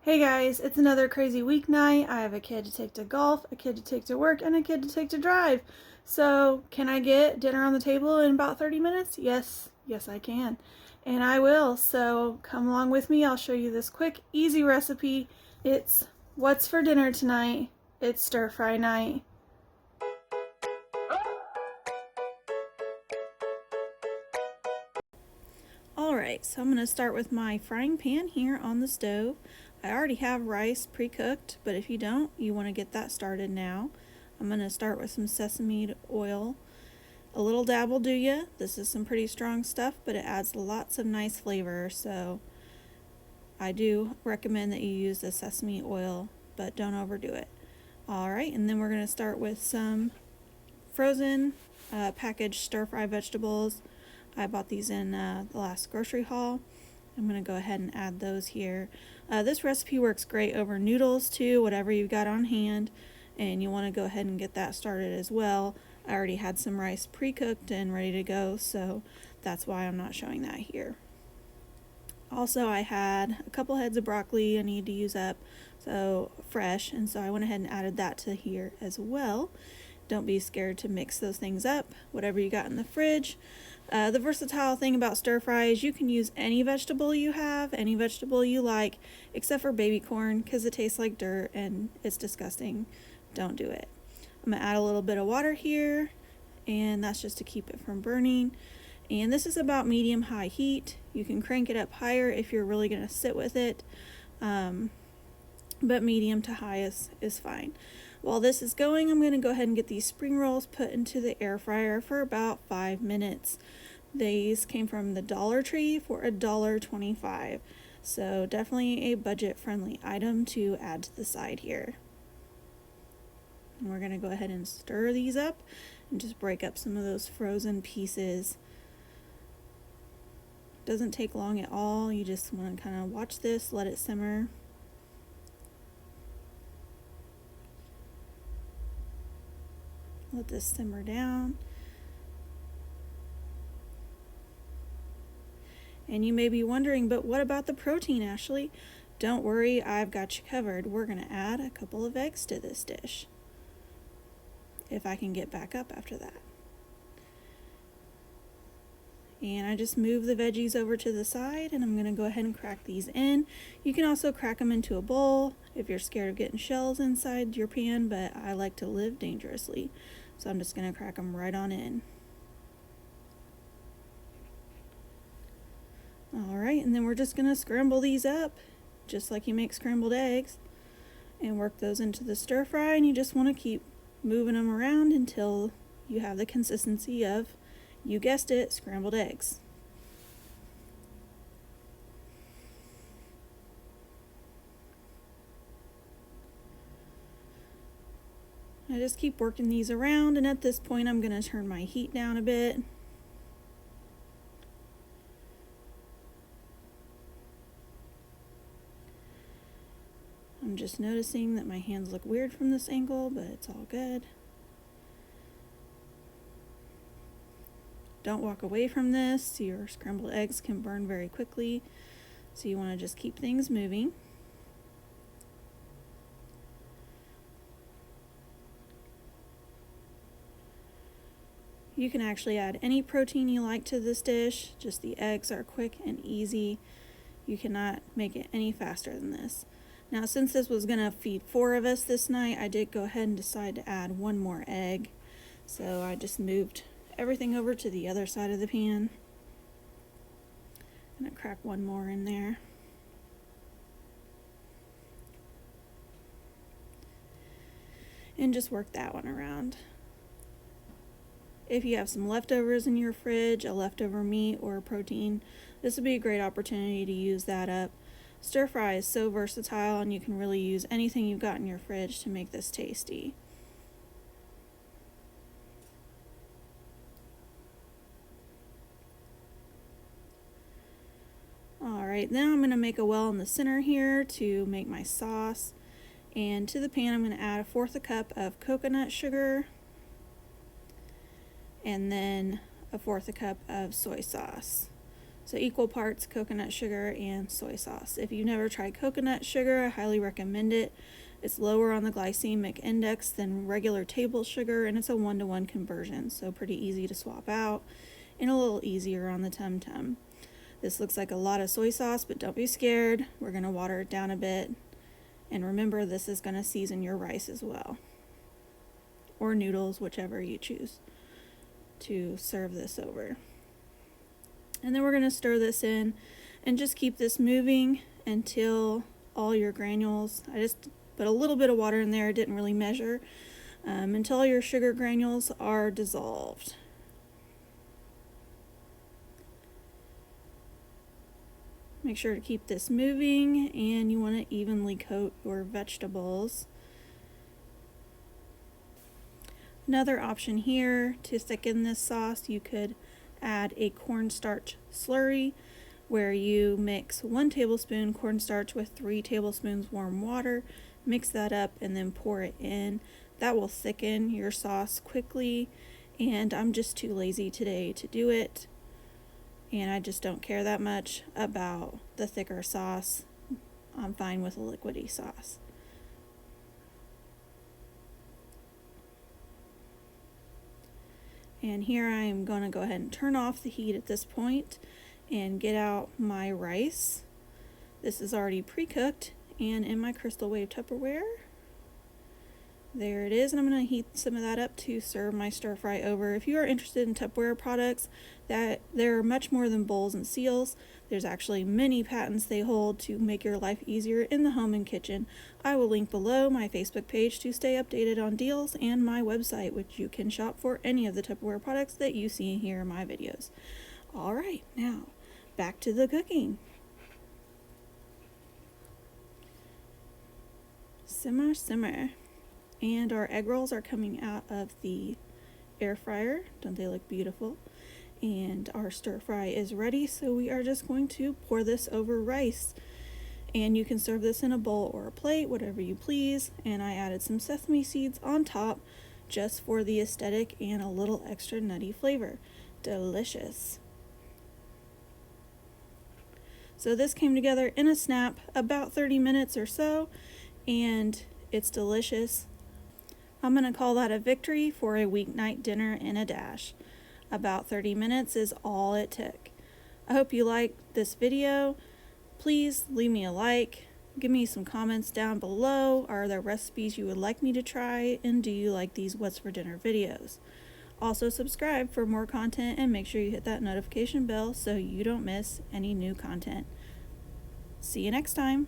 Hey guys, it's another crazy weeknight. I have a kid to take to golf, a kid to take to work, and a kid to take to drive. So, can I get dinner on the table in about 30 minutes? Yes, I can. And I will. So, come along with me. I'll show you this quick, easy recipe. It's what's for dinner tonight. It's stir fry night. Alright, so I'm going to start with my frying pan here on the stove. I already have rice pre-cooked, but if you don't, you want to get that started now. I'm going to start with some sesame oil. A little dab will do ya. This is some pretty strong stuff, but it adds lots of nice flavor, so I do recommend that you use the sesame oil, but don't overdo it. Alright, and then we're going to start with some frozen packaged stir-fry vegetables. I bought these in the last grocery haul. I'm going to go ahead and add those here. This recipe works great over noodles too, whatever you've got on hand, and you want to go ahead and get that started as well. I already had some rice pre-cooked and ready to go, so that's why I'm not showing that here. Also, I had a couple heads of broccoli I need to use up, so fresh, and so I went ahead and added that to here as well. Don't be scared to mix those things up, whatever you got in the fridge. The versatile thing about stir fry is you can use any vegetable you have, any vegetable you like, except for baby corn, because it tastes like dirt and it's disgusting. Don't do it. I'm going to add a little bit of water here, and that's just to keep it from burning. And this is about medium-high heat. You can crank it up higher if you're really going to sit with it, but medium to high is fine. While this is going, I'm going to go ahead and get these spring rolls put into the air fryer for about 5 minutes. These came from the Dollar Tree for $1.25, so definitely a budget-friendly item to add to the side here. And we're going to go ahead and stir these up and just break up some of those frozen pieces. Doesn't take long at all. You just want to kind of watch this, let it simmer. Let this simmer down. And you may be wondering, but what about the protein, Ashley? Don't worry, I've got you covered. We're going to add a couple of eggs to this dish, if I can get back up after that. And I just move the veggies over to the side, and I'm going to go ahead and crack these in. You can also crack them into a bowl if you're scared of getting shells inside your pan, but I like to live dangerously, so I'm just going to crack them right on in. Alright, and then we're just going to scramble these up, just like you make scrambled eggs, and work those into the stir fry, and you just want to keep moving them around until you have the consistency of, you guessed it, scrambled eggs. I just keep working these around, and at this point I'm going to turn my heat down a bit. I'm just noticing that my hands look weird from this angle, but it's all good. Don't walk away from this. Your scrambled eggs can burn very quickly, so you want to just keep things moving. You can actually add any protein you like to this dish, just the eggs are quick and easy. You cannot make it any faster than this. Now, since this was going to feed 4 of us this night, I did go ahead and decide to add 1 more egg. So I just moved everything over to the other side of the pan. I'm going to crack 1 more in there. And just work that one around. If you have some leftovers in your fridge, a leftover meat or a protein, this would be a great opportunity to use that up. Stir fry is so versatile, and you can really use anything you've got in your fridge to make this tasty. Alright, now I'm going to make a well in the center here to make my sauce. And to the pan I'm going to add 1/4 cup of coconut sugar, and then 1/4 cup of soy sauce. So equal parts coconut sugar and soy sauce. If you've never tried coconut sugar, I highly recommend it. It's lower on the glycemic index than regular table sugar, and it's a 1-to-1 conversion, so pretty easy to swap out and a little easier on the tum-tum. This looks like a lot of soy sauce, but don't be scared. We're going to water it down a bit. And remember, this is going to season your rice as well, or noodles, whichever you choose to serve this over. And then we're going to stir this in and just keep this moving until all your granules, I just put a little bit of water in there, I didn't really measure, until all your sugar granules are dissolved. Make sure to keep this moving, and you want to evenly coat your vegetables. Another option here to thicken this sauce, you could add a cornstarch slurry where you mix 1 tablespoon cornstarch with 3 tablespoons warm water, mix that up, and then pour it in. That will thicken your sauce quickly, and I'm just too lazy today to do it, and I just don't care that much about the thicker sauce. I'm fine with a liquidy sauce. And here I am going to go ahead and turn off the heat at this point and get out my rice. This is already pre-cooked and in my crystal wave Tupperware. There it is, and I'm going to heat some of that up to serve my stir fry over. If you are interested in Tupperware products, that they're much more than bowls and seals. There's actually many patents they hold to make your life easier in the home and kitchen. I will link below my Facebook page to stay updated on deals, and my website, which you can shop for any of the Tupperware products that you see here in my videos. Alright, now back to the cooking. Simmer, simmer. And our egg rolls are coming out of the air fryer. Don't they look beautiful? And our stir fry is ready, so we are just going to pour this over rice. And you can serve this in a bowl or a plate, whatever you please. And I added some sesame seeds on top just for the aesthetic and a little extra nutty flavor. Delicious. So this came together in a snap, about 30 minutes or so, and it's delicious. I'm going to call that a victory for a weeknight dinner in a dash. About 30 minutes is all it took. I hope you liked this video. Please leave me a like. Give me some comments down below. Are there recipes you would like me to try? And do you like these What's for Dinner videos? Also subscribe for more content and make sure you hit that notification bell so you don't miss any new content. See you next time.